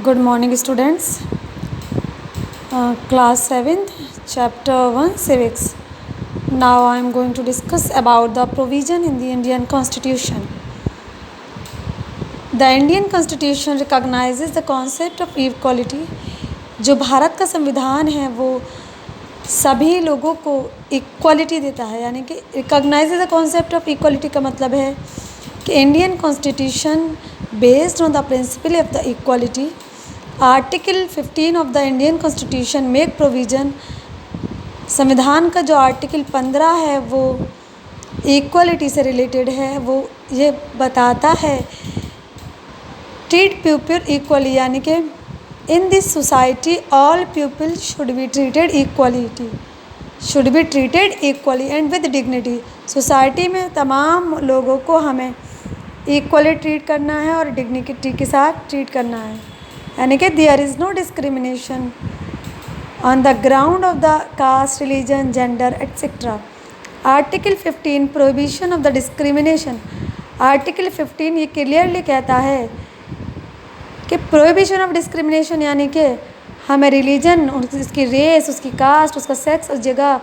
Good morning, students. Class 7th, Chapter 1, Civics. Now I am going to discuss about the provision in the Indian Constitution. The Indian Constitution recognizes the concept of equality. जो भारत का संविधान है वो सभी लोगों को equality देता है, यानी कि recognises the concept of equality का मतलब है कि Indian constitution based on the principle of the equality. Article 15 of the Indian constitution make provision, संविधान का जो आर्टिकल 15 है वो इक्वालिटी से रिलेटेड है। वो ये बताता है ट्रीट पीपल इक्वली, यानी कि in this society all people should be treated equally and with dignity. Society में तमाम लोगों को हमें इक्वली ट्रीट करना है और डिग्निटी के साथ ट्रीट करना है, यानी कि there is no discrimination on the ground of the caste, religion, gender etcetera. Article 15 prohibition of the discrimination. Article 15 ये क्लियरली कहता है कि प्रोहिबिशन ऑफ डिस्क्रिमिनेशन, यानी कि हमें रिलीजन, उसकी रेस, उसकी कास्ट, उसका सेक्स, उस जगह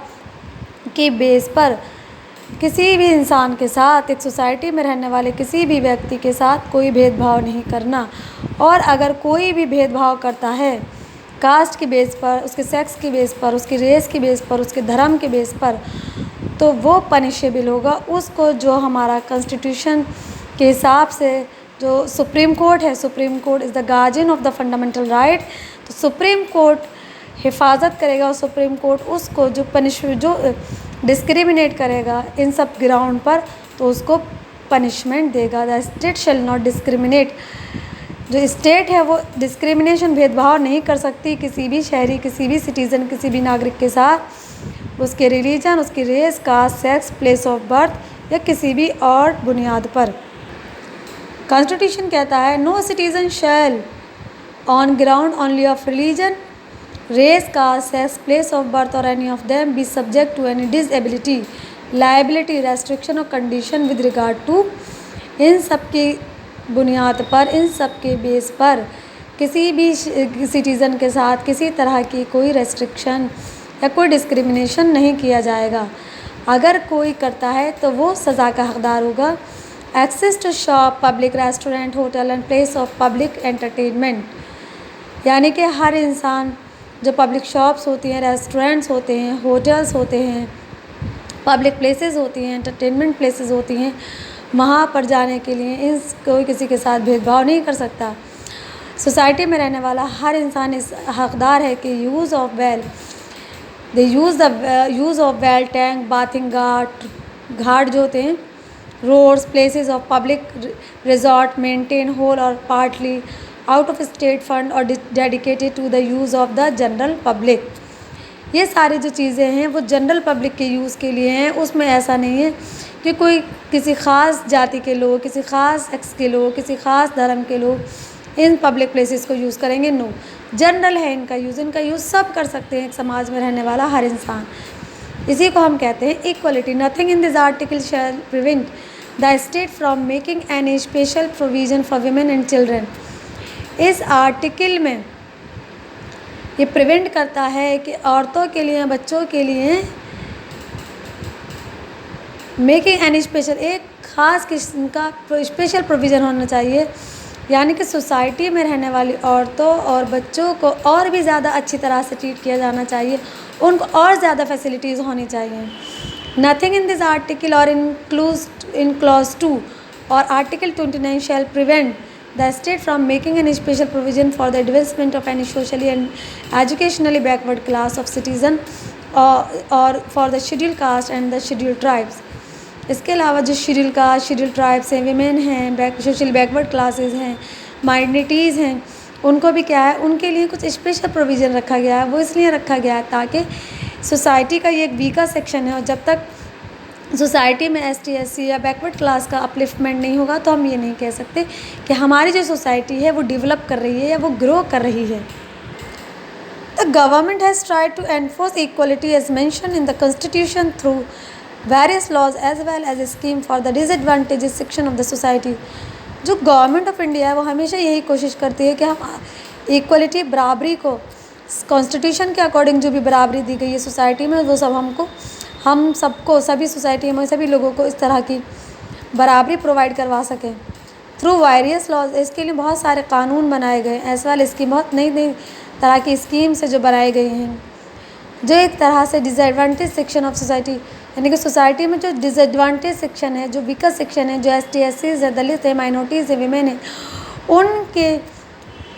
के बेस पर किसी भी इंसान के साथ, एक सोसाइटी में रहने वाले किसी भी व्यक्ति के साथ कोई भेदभाव नहीं करना। और अगर कोई भी भेदभाव करता है कास्ट के बेस पर, उसके सेक्स के बेस पर, उसकी रेस के बेस पर, उसके धर्म के बेस पर, तो वो पनिशेबल होगा। उसको जो हमारा कॉन्स्टिट्यूशन के हिसाब से जो सुप्रीम कोर्ट है, supreme court is the guardian of the fundamental right, तो सुप्रीम कोर्ट हिफाजत करेगा और सुप्रीम कोर्ट उसको जो डिस्क्रिमिनेट करेगा इन सब ग्राउंड पर, तो उसको पनिशमेंट देगा। The state shall not discriminate. जो स्टेट है वो डिस्क्रिमिनेशन, भेदभाव नहीं कर सकती किसी भी शहरी, किसी भी सिटीज़न, किसी भी नागरिक के साथ उसके रिलीजन, उसकी race, caste, sex, place of birth या किसी भी और बुनियाद पर। कॉन्स्टिट्यूशन कहता है no citizen shall on ground only of religion, race, caste, sex, place of birth और any of them be subject to any disability, liability, restriction और कंडीशन विद रिगार्ड टू। इन सब की बुनियाद पर, इन सब के बेस पर किसी भी सिटीज़न के साथ किसी तरह की कोई रेस्ट्रिक्शन या कोई डिस्क्रिमिनेशन नहीं किया जाएगा। अगर कोई करता है तो वो सज़ा का हकदार होगा। Access to shop, public restaurant, hotel and place of public entertainment, यानी कि हर इंसान, जो पब्लिक शॉप्स होती हैं, रेस्टोरेंट्स होते हैं, होटल्स होते हैं, पब्लिक प्लेसेस होती हैं, एंटरटेनमेंट प्लेसेस होती हैं, वहाँ पर जाने के लिए कोई किसी के साथ भेदभाव नहीं कर सकता। सोसाइटी में रहने वाला हर इंसान इस हकदार है कि use of well, tank, bathing ghat जो होते हैं, roads, places of public resort maintain whole और partly out of state fund और dedicated to the use of the general public. ये सारी जो चीज़ें हैं वो जनरल पब्लिक के यूज़ के लिए हैं। उसमें ऐसा नहीं है कि कोई किसी ख़ास जाति के लोग, किसी ख़ास सेक्स के लोग, किसी ख़ास धर्म के लोग इन पब्लिक प्लेसेस को यूज़ करेंगे। नो, जनरल है इनका यूज़ सब कर सकते हैं, एक समाज में रहने वाला हर इंसान। इसी को हम कहते हैं equality. Nothing in this article shall prevent the state from making any special provision for women and children. इस आर्टिकल में ये प्रिवेंट करता है कि औरतों के लिए, बच्चों के लिए मेकिंग एनी स्पेशल, एक ख़ास किस्म का स्पेशल प्रोविज़न होना चाहिए, यानी कि सोसाइटी में रहने वाली औरतों और बच्चों को और भी ज़्यादा अच्छी तरह से ट्रीट किया जाना चाहिए, उनको और ज़्यादा फैसिलिटीज़ होनी चाहिए। नथिंग इन दिस आर्टिकल और इन क्लॉज 2 और article 29 shall prevent the state from making any special provision for the advancement of any socially and educationally backward class of citizen और for the schedule caste and the schedule tribes. इसके अलावा जो schedule caste, schedule tribes हैं, women हैं, social backward classes हैं, minorities हैं, उनको भी क्या है, उनके लिए कुछ स्पेशल प्रोविज़न रखा गया है। वो इसलिए रखा गया है ताकि सोसाइटी का ये एक वीकर सेक्शन है और जब तक सोसाइटी में ST SC या बैकवर्ड क्लास का अपलिफ्टमेंट नहीं होगा तो हम ये नहीं कह सकते कि हमारी जो सोसाइटी है वो डेवलप कर रही है या वो ग्रो कर रही है। The government has tried to enforce equality as mention in the constitution through various laws as well as a scheme for the disadvantages section of the society. जो गवर्नमेंट ऑफ इंडिया है वो हमेशा यही कोशिश करती है कि हम इक्वलिटी, बराबरी को कॉन्स्टिट्यूशन के अकॉर्डिंग जो भी बराबरी दी गई है सोसाइटी में, वो सब हम सबको, सभी सोसाइटी में सभी लोगों को इस तरह की बराबरी प्रोवाइड करवा सकें थ्रू वेरियस लॉज। इसके लिए बहुत सारे कानून बनाए गए हैं, एज वेल स्कीम, बहुत नई नई तरह की स्कीम से जो बनाई गई हैं, जो एक तरह से डिसएडवांटेज सेक्शन ऑफ सोसाइटी, यानी कि सोसाइटी में जो डिसएडवांटेज सेक्शन है, जो वीकर सेक्शन है, जो ST SCs है, दलित है, माइनॉरिटीज़ है, विमेन है, उनके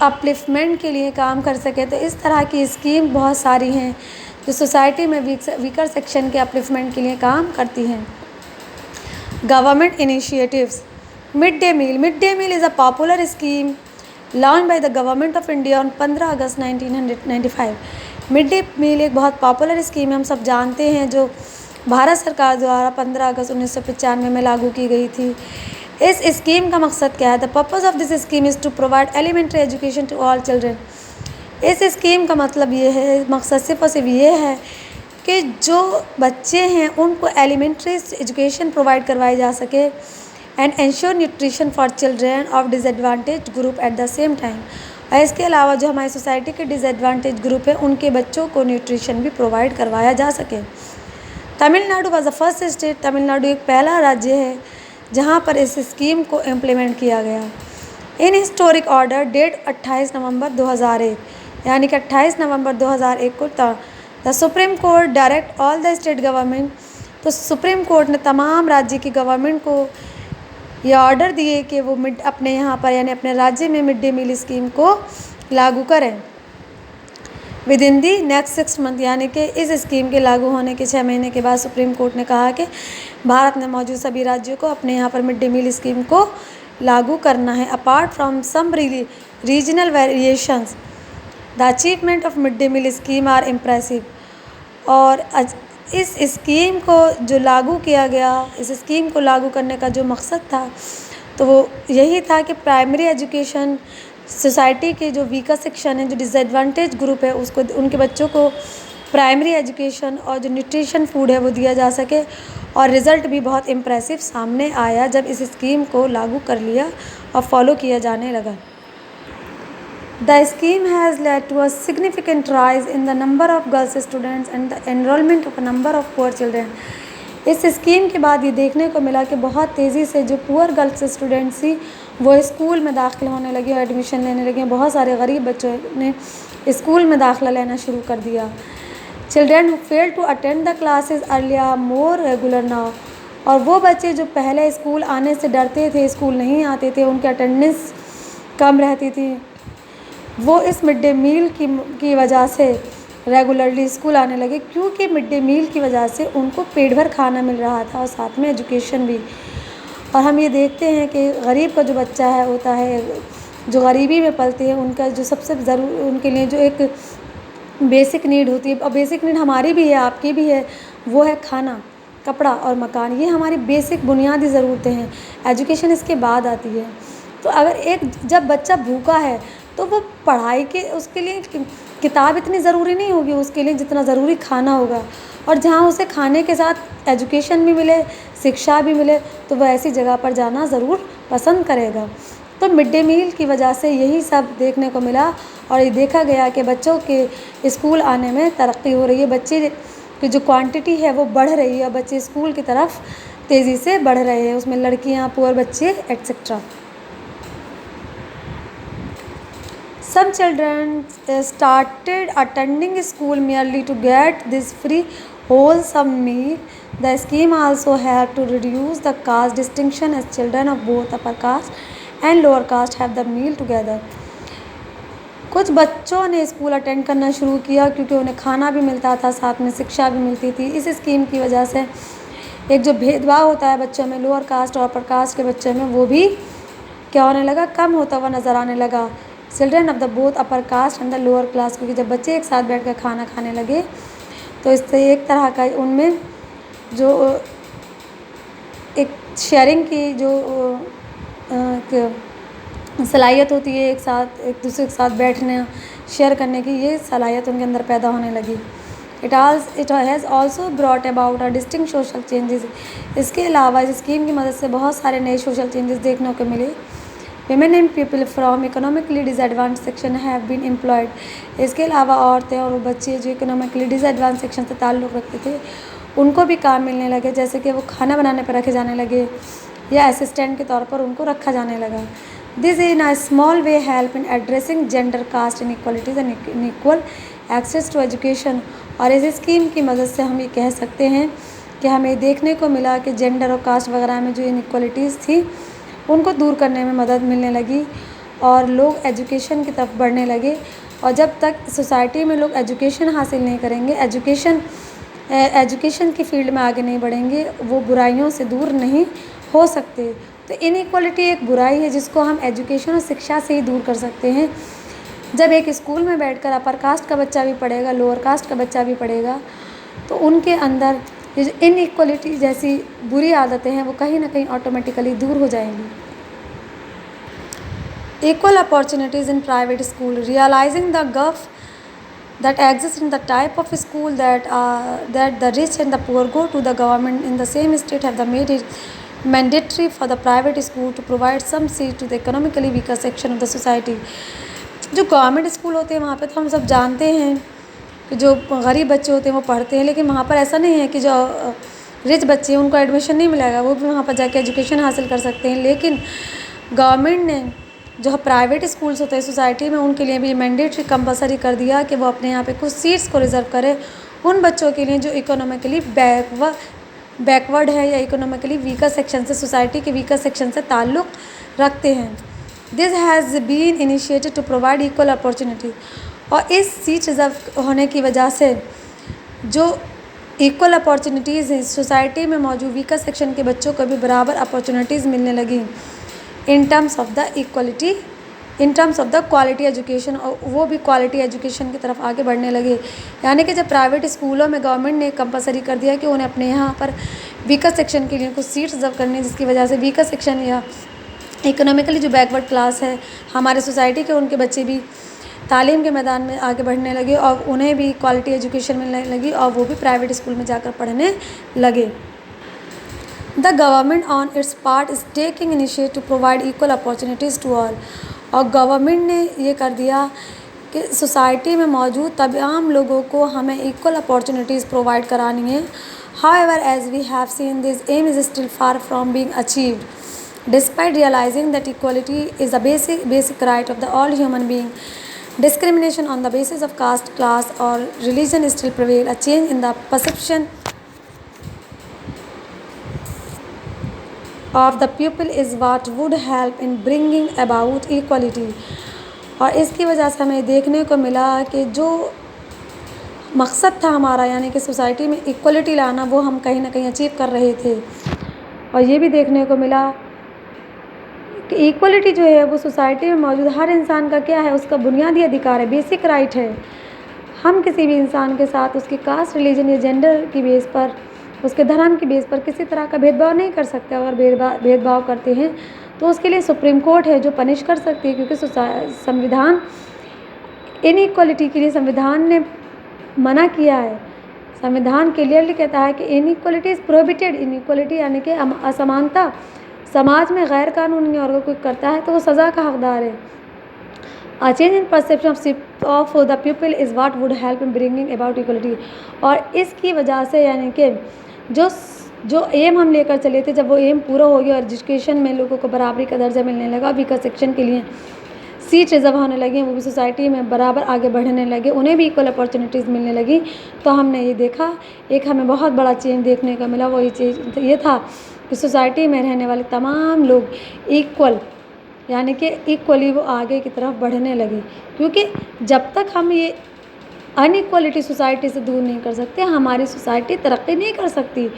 अपलिफ्टमेंट के लिए काम कर सके। तो इस तरह की स्कीम बहुत सारी हैं जो सोसाइटी में वीकर सेक्शन के अपलिफ्टमेंट के लिए काम करती हैं। Government initiatives. Mid day meal is a popular scheme launch by the government of India on 15 August 1995। Mid day meal एक बहुत पॉपुलर स्कीम है, हम सब जानते हैं, जो भारत सरकार द्वारा 15 अगस्त 1995 में लागू की गई थी। इस स्कीम का मकसद क्या है? The purpose of this scheme is to provide elementary education to all children. इस स्कीम का मतलब ये है, मकसद सिर्फ और सिर्फ ये है कि जो बच्चे हैं उनको एलिमेंट्री एजुकेशन प्रोवाइड करवाई जा सके and ensure nutrition for children of disadvantage group at the same time. और इसके अलावा जो हमारी सोसाइटी के डिसएडवांटेज ग्रुप है उनके बच्चों को न्यूट्रिशन भी प्रोवाइड करवाया जा सके। Tamil Nadu was the first state. Tamil Nadu एक पहला राज्य है जहाँ पर इस स्कीम को इम्प्लीमेंट किया गया। इन हिस्टोरिक ऑर्डर डेट 28 नवंबर 2001, यानी कि 28 नवंबर 2001 को the supreme court direct all the state government. तो सुप्रीम कोर्ट ने तमाम राज्य की गवर्नमेंट को ये ऑर्डर दिए कि वो अपने यहाँ पर, यानी अपने राज्य में मिड डे मील स्कीम को लागू करें with in the next 6 month, यानी कि इस स्कीम के लागू होने के 6 महीने के बाद सुप्रीम कोर्ट ने कहा कि भारत में मौजूद सभी राज्यों को अपने यहाँ पर मिड डे मील स्कीम को लागू करना है। Apart from some regional variations, the achievement of mid day meal scheme are impressive. और इस स्कीम को जो लागू किया गया, इस स्कीम को लागू करने का जो मकसद था, तो वो यही था कि प्राइमरी एजुकेशन, सोसाइटी के जो वीकर सेक्शन है, जो डिसएडवांटेज ग्रुप है, उसको, उनके बच्चों को प्राइमरी एजुकेशन और जो न्यूट्रिशन फूड है वो दिया जा सके। और रिज़ल्ट भी बहुत इम्प्रेसिव सामने आया जब इस स्कीम को लागू कर लिया और फॉलो किया जाने लगा। The scheme has led to a significant rise in the number of girls students and the enrolment of a number of poor children. इस स्कीम के बाद ये देखने को मिला कि बहुत तेज़ी से जो पुअर गर्ल्स स्टूडेंट्स थी वो स्कूल में दाखिल होने लगी और एडमिशन लेने लगे। बहुत सारे गरीब बच्चों ने स्कूल में दाखिला लेना शुरू कर दिया। Children who fail to attend the classes earlier more regular now. और वो बच्चे जो पहले स्कूल आने से डरते थे, स्कूल नहीं आते थे, उनकी अटेंडेंस कम रहती थी, वो इस मिड डे मील की वजह से रेगुलरली स्कूल आने लगे, क्योंकि मिड डे मील की वजह से उनको पेट भर खाना मिल रहा था और साथ में एजुकेशन भी। और हम ये देखते हैं कि गरीब का जो बच्चा है होता है, जो गरीबी में पलते हैं, उनका जो सबसे ज़रूर, उनके लिए जो एक बेसिक नीड होती है, और बेसिक नीड हमारी भी है, आपकी भी है, वो है खाना, कपड़ा और मकान। ये हमारी बेसिक बुनियादी ज़रूरतें हैं। एजुकेशन इसके बाद आती है। तो अगर जब बच्चा भूखा है तो वो पढ़ाई के, उसके लिए किताब इतनी ज़रूरी नहीं होगी उसके लिए जितना ज़रूरी खाना होगा। और जहाँ उसे खाने के साथ एजुकेशन भी मिले, शिक्षा भी मिले, तो वह ऐसी जगह पर जाना ज़रूर पसंद करेगा। तो मिड डे मील की वजह से यही सब देखने को मिला और ये देखा गया कि बच्चों के स्कूल आने में तरक्की हो रही है, बच्चे की जो क्वांटिटी है वो बढ़ रही है, बच्चे स्कूल की तरफ तेज़ी से बढ़ रहे हैं, उसमें लड़कियाँ, पुअर बच्चे etcetera. Some children started attending school merely to get this free wholesome meal. The scheme also helped to reduce the caste distinction as children of both upper caste and lower caste have the meal together. कुछ बच्चों ने school attend करना शुरू किया क्योंकि उन्हें खाना भी मिलता था, साथ में शिक्षा भी मिलती थी। इस स्कीम की वजह से एक जो भेदभाव होता है बच्चों में, लोअर कास्ट और अपर कास्ट के बच्चों में, वो भी क्या होने लगा, कम होता हुआ नज़र आने लगा। Children of the both upper caste and the lower class, क्योंकि जब बच्चे एक साथ बैठ कर खाना खाने लगे तो इससे एक तरह का उनमें जो एक शेयरिंग की जो सलाहियत होती है, एक साथ एक दूसरे के साथ बैठने, शेयर करने की, ये सलाहियत उनके अंदर पैदा होने लगी। It has also brought about a distinct social changes. इसके अलावा इस स्कीम की मदद से बहुत सारे नए सोशल चेंजेस देखने को मिले। women and people from economically disadvantaged section have been employed. इसके अलावा औरतें और बच्चे जो इकोनॉमिकली डिसएडवांस सेक्शन से ताल्लुक़ रखते थे उनको भी काम मिलने लगे, जैसे कि वो खाना बनाने पर रखे जाने लगे या असिस्टेंट के तौर पर उनको रखा जाने लगा। This in a small way help in addressing gender caste inequalities and unequal access to education. और इस स्कीम की मदद से हम ये कह सकते हैं कि हमें देखने को मिला कि जेंडर और कास्ट वगैरह में जो इनइक्वालिटीज़ थी उनको दूर करने में मदद मिलने लगी और लोग एजुकेशन की तरफ बढ़ने लगे। और जब तक सोसाइटी में लोग एजुकेशन हासिल नहीं करेंगे, एजुकेशन की फील्ड में आगे नहीं बढ़ेंगे, वो बुराइयों से दूर नहीं हो सकते। तो इनइक्वालिटी एक बुराई है जिसको हम एजुकेशन और शिक्षा से ही दूर कर सकते हैं। जब एक स्कूल में बैठकर अपर कास्ट का बच्चा भी पढ़ेगा, लोअर कास्ट का बच्चा भी पढ़ेगा, तो उनके अंदर ये जो इनइक्वालिटी जैसी बुरी आदतें हैं वो कहीं ना कहीं ऑटोमेटिकली दूर हो जाएंगी। Equal opportunities in private school, realising the gulf that exists in the type of school that the rich and the poor go to, the government in the same state have made it mandatory for the private school to provide some seat to the economically weaker section of the society. जो government school होते हैं वहाँ पे तो हम सब जानते हैं कि जो गरीब बच्चे होते हैं वो पढ़ते हैं, लेकिन वहाँ पर ऐसा नहीं है कि जो रिच बच्चे हैं उनको एडमिशन नहीं मिलेगा, वो भी वहाँ पर जाके एजुकेशन हासिल कर सकते हैं। लेकिन गवर्नमेंट ने जो प्राइवेट स्कूल्स होते हैं सोसाइटी में उनके लिए भी मैंडेटरी कंपलसरी कर दिया कि वो अपने यहाँ पे कुछ सीट्स को रिज़र्व करें उन बच्चों के लिए जो इकोनॉमिकली बैकवर्ड है या इकोनॉमिकली वीकर सेक्शन से, सोसाइटी के वीकर सेक्शन से ताल्लुक़ रखते हैं। This has been initiated to provide equal opportunity. और इस सीट रिज़र्व होने की वजह से जो इक्वल अपॉर्चुनिटीज़ हैं, सोसाइटी में मौजूद वीकर सेक्शन के बच्चों को भी बराबर अपॉर्चुनिटीज़ मिलने लगी in terms of the equality, in terms of the quality education, और वो भी क्वालिटी एजुकेशन की तरफ आगे बढ़ने लगे। यानी कि जब प्राइवेट स्कूलों में गवर्नमेंट ने कंपलसरी कर दिया कि उन्हें अपने यहाँ पर वीकर सेक्शन के लिए कुछ सीट्स रिजर्व करनी, जिसकी वजह से वीकर सेक्शन या इकोनॉमिकली जो बैकवर्ड क्लास है हमारे सोसाइटी के, उनके बच्चे भी तालीम के मैदान में आगे बढ़ने लगे और उन्हें भी क्वालिटी एजुकेशन मिलने लगी और वो भी प्राइवेट स्कूल में जाकर पढ़ने लगे। The government on its part is taking initiative to provide equal opportunities to all। और गवर्नमेंट ने ये कर दिया कि सोसाइटी में मौजूद तमाम लोगों को हमें इक्वल अपॉर्चुनिटीज़ प्रोवाइड करानी है। However, as we have seen, this aim is still far from being achieved. Despite realizing that equality is a basic right of the all human being, discrimination on the basis of caste, class, or religion still prevail. A change in the perception of the people is what would help in bringing about equality। और इसकी वजह से हमें देखने को मिला कि जो मकसद था हमारा, यानी कि सोसाइटी में इक्वलिटी लाना, वो हम कहीं ना कहीं अचीव कर रहे थे। और ये भी देखने को मिला कि इक्वलिटी जो है वो सोसाइटी में मौजूद हर इंसान का क्या है, उसका बुनियादी अधिकार है, बेसिक राइट है। हम किसी भी इंसान के साथ उसकी कास्ट, रिलीजन या जेंडर की बेस पर, उसके धर्म की बेस पर किसी तरह का भेदभाव नहीं कर सकते। अगर भेदभाव करते हैं तो उसके लिए सुप्रीम कोर्ट है जो पनिश कर सकती है, क्योंकि संविधान इनइक्वालिटी के लिए संविधान ने मना किया है। संविधान क्लियरली कहता है कि इनइक्वालिटी इज़ प्रोहिबिटेड। इनइक्वालिटी यानी कि असमानता समाज में गैर कानूनी और अगर कोई करता है तो वो सज़ा का हकदार है। A change in perception of the people is what would help in bringing about equality। और इसकी वजह से यानी कि जो एम हम लेकर चले थे, जब वो एम पूरा हो गया और एजुकेशन में लोगों को बराबरी का दर्जा मिलने लगा, वीकर सेक्शन के लिए सीट रिजर्व होने लगी, वो भी सोसाइटी में बराबर आगे बढ़ने लगे, उन्हें भी इक्वल अपॉर्चुनिटीज़ मिलने लगी, तो हमने ये देखा, एक हमें बहुत बड़ा चेंज देखने को मिला। वो ये था कि सोसाइटी में रहने वाले तमाम लोग इक्वल, यानी कि इक्वली वो आगे की तरफ बढ़ने लगे। क्योंकि जब तक हम ये अनइक्वलिटी सोसाइटी से दूर नहीं कर सकते, हमारी सोसाइटी तरक्की नहीं कर सकती।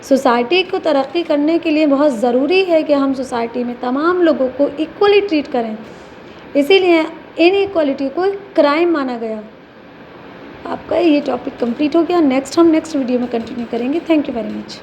सोसाइटी को तरक्की करने के लिए बहुत ज़रूरी है कि हम सोसाइटी में तमाम लोगों को इक्वली ट्रीट करें। इसीलिए इनइक्वालिटी को क्राइम माना गया। आपका ये टॉपिक कंप्लीट हो गया। नेक्स्ट वीडियो में कंटिन्यू करेंगे। Thank you very much.